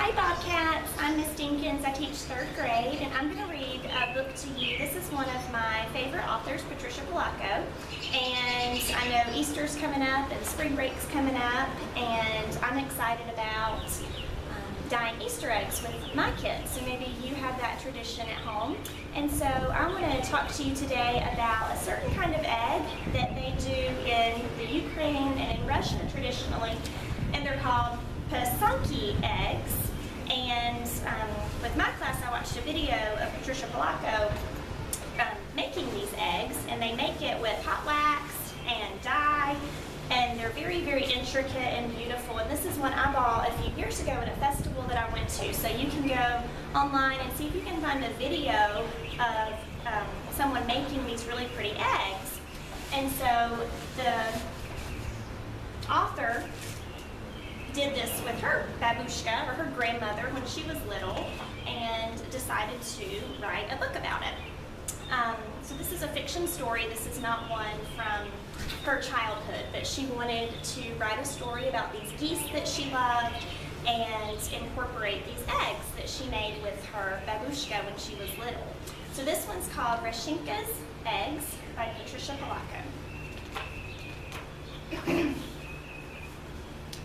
Hi Bobcats, I'm Miss Dinkins. I teach 3rd grade and I'm going to read a book to you. This is one of my favorite authors, Patricia Polacco, and I know Easter's coming up and spring break's coming up, and I'm excited about dyeing Easter eggs with my kids. So maybe you have that tradition at home. And so I want to talk to you today about a certain kind of egg that they do in the Ukraine and in Russia traditionally, and they're called Polacco eggs. And with my class, I watched a video of Patricia Polacco making these eggs, and they make it with hot wax and dye, and they're very, very intricate and beautiful. And this is one I bought a few years ago at a festival that I went to. So you can go online and see if you can find a video of someone making these really pretty eggs. And so the author did this with her babushka, or her grandmother, when she was little, and decided to write a book about it. So this is a fiction story. This is not one from her childhood, but she wanted to write a story about these geese that she loved and incorporate these eggs that she made with her babushka when she was little. So this one's called Rechenka's Eggs by Patricia Polacco.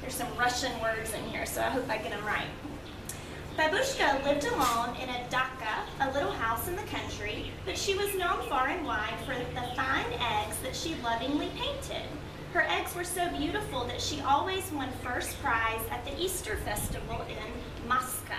There's some Russian words in here, so I hope I get them right. Babushka lived alone in a dacha, a little house in the country, but she was known far and wide for the fine eggs that she lovingly painted. Her eggs were so beautiful that she always won first prize at the Easter festival in Moscow.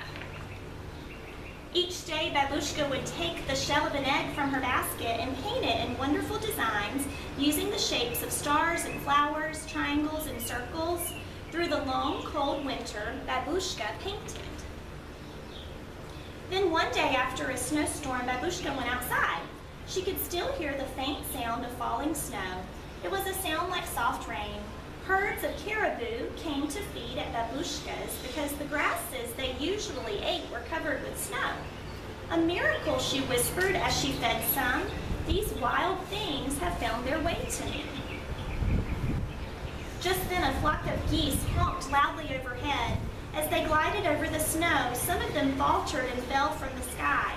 Each day, Babushka would take the shell of an egg from her basket and paint it in wonderful designs using the shapes of stars and flowers, triangles and circles. Through the long, cold winter, Babushka painted. Then one day after a snowstorm, Babushka went outside. She could still hear the faint sound of falling snow. It was a sound like soft rain. Herds of caribou came to feed at Babushka's because the grasses they usually ate were covered with snow. A miracle, she whispered as she fed some. These wild things have found their way to me. Just then a flock of geese honked loudly overhead. As they glided over the snow, some of them faltered and fell from the sky.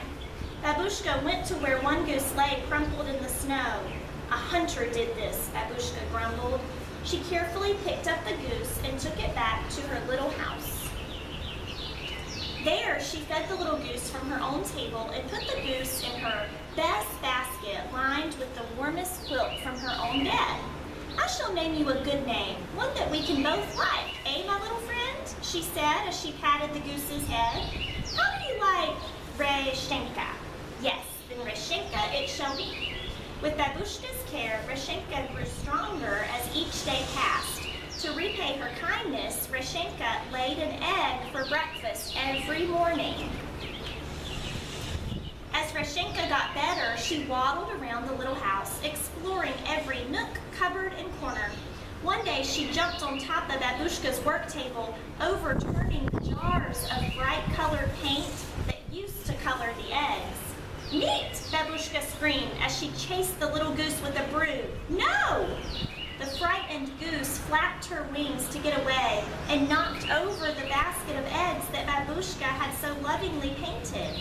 Babushka went to where one goose lay crumpled in the snow. A hunter did this, Babushka grumbled. She carefully picked up the goose and took it back to her little house. There, she fed the little goose from her own table and put the goose in her best basket lined with the warmest quilt from her own bed. I shall name you a good name, one that we can both like, eh, my little friend? She said as she patted the goose's head. How do you like Rechenka? Yes, then Rechenka it shall be. With Babushka's care, Rechenka grew stronger as each day passed. To repay her kindness, Rechenka laid an egg for breakfast every morning. As Rechenka got better, she waddled around the little house, exploring every nook, cupboard, and corner. One day, she jumped on top of Babushka's work table, overturning the jars of bright-colored paint that used to color the eggs. Neat! Babushka screamed as she chased the little goose with a broom. No! The frightened goose flapped her wings to get away and knocked over the basket of eggs that Babushka had so lovingly painted.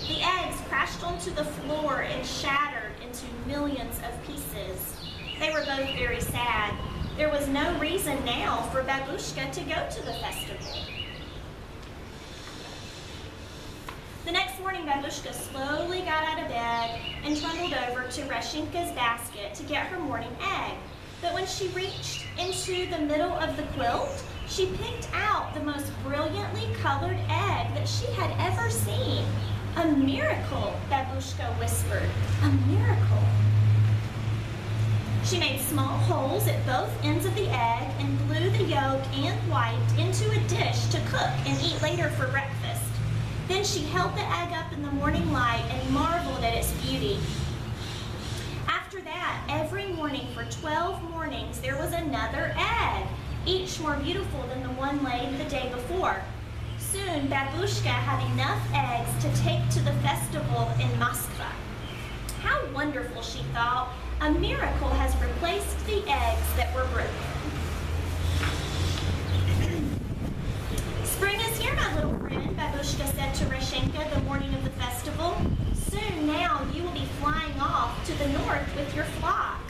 The eggs crashed onto the floor and shattered into millions of pieces. They were both very sad. There was no reason now for Babushka to go to the festival. The next morning, Babushka slowly got out of bed and trundled over to Rechenka's basket to get her morning egg. But when she reached into the middle of the quilt, she picked out the most brilliantly colored egg that she had ever seen. A miracle, Babushka whispered. A miracle. She made small holes at both ends of the egg and blew the yolk and white into a dish to cook and eat later for breakfast. Then she held the egg up in the morning light and marveled at its beauty. After that, every morning for 12 mornings, there was another egg, each more beautiful than the one laid the day before. Soon, Babushka had enough eggs to take to the festival in Moscow. How wonderful, she thought. A miracle has replaced the eggs that were broken. Spring is here, my little friend. said to Rechenka the morning of the festival, "Soon now you will be flying off to the north with your flock."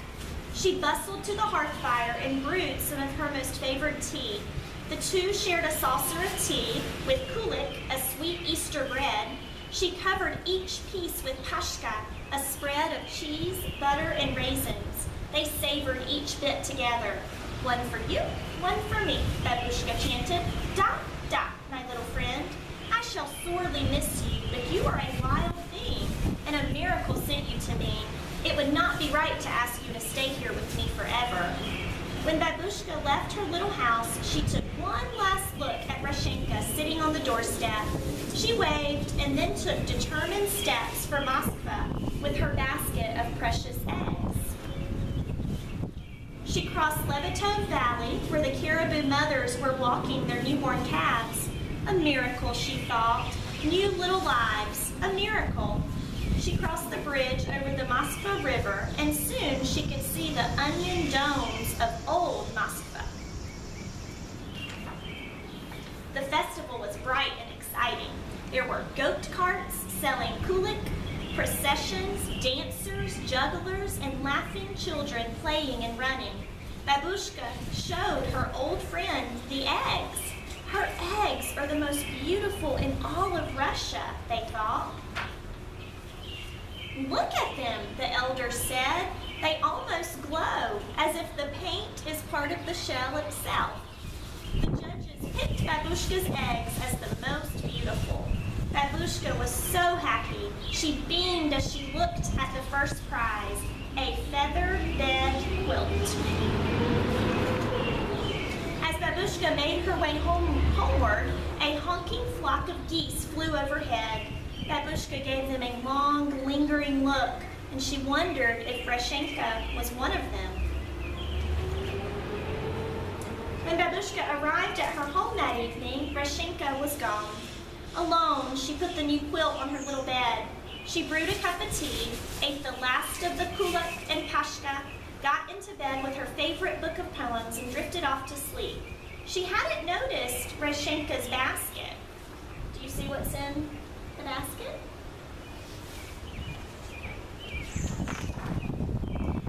She bustled to the hearth fire and brewed some of her most favored tea. The two shared a saucer of tea with kulik, a sweet Easter bread. She covered each piece with pashka, a spread of cheese, butter, and raisins. They savored each bit together. "One for you, one for me," Babushka chanted. "Da, da, my little friend. I shall sorely miss you, but you are a wild thing, and a miracle sent you to me. It would not be right to ask you to stay here with me forever." When Babushka left her little house, she took one last look at Rechenka sitting on the doorstep. She waved and then took determined steps for Moskva with her basket of precious eggs. She crossed Levitov Valley, where the caribou mothers were walking their newborn calves. A miracle, she thought. New little lives, a miracle. She crossed the bridge over the Moskva River, and soon she could see the onion domes of old Moskva. The festival was bright and exciting. There were goat carts selling kulik, processions, dancers, jugglers, and laughing children playing and running. Babushka showed her old friend the eggs. Her eggs are the most beautiful in all of Russia, they thought. "Look at them," the elders said. "They almost glow, as if the paint is part of the shell itself." The judges picked Babushka's eggs as the most beautiful. Babushka was so happy. She beamed as she looked at the first prize, a feather bed quilt. As Babushka made her way homeward, a honking flock of geese flew overhead. Babushka gave them a long, lingering look, and she wondered if Rechenka was one of them. When Babushka arrived at her home that evening, Rechenka was gone. Alone, she put the new quilt on her little bed. She brewed a cup of tea, ate the last of the kulak and pashka, got into bed with her favorite book of poems, and drifted off to sleep. She hadn't noticed Rechenka's basket. Do you see what's in the basket?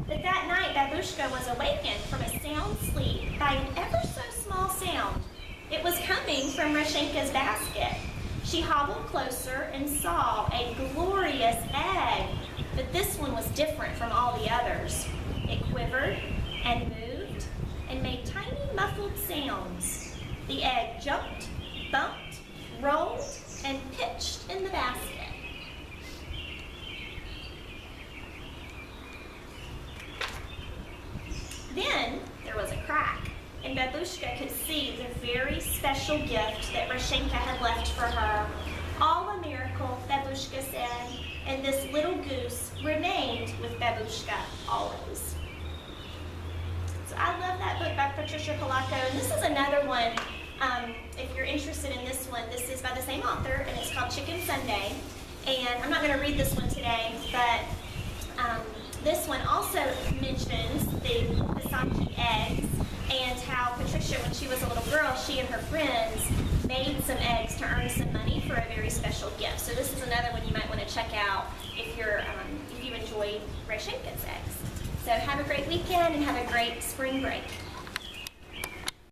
But that night, Babushka was awakened from a sound sleep by an ever so small sound. It was coming from Rechenka's basket. She hobbled closer and saw a glorious egg, but this one was different from all the others. It quivered and moved and made tiny muffled sounds. The egg jumped, bumped, rolled, and pitched in the basket. Then there was a crack, and Babushka could see the very special gift that Rechenka had left for her. All a miracle, Babushka said, and this little goose remained with Babushka always. So I love that book by Patricia Polacco, and this is another one. If you're interested in this one, this is by the same author, and it's called Chicken Sunday. And I'm not going to read this one today, but this one also mentions the Sanki eggs and how Patricia, when she was a little girl, she and her friends made some eggs to earn some money for a very special gift. So this is another one you might want to check out if you enjoy Rechenka's eggs. So have a great weekend and have a great spring break.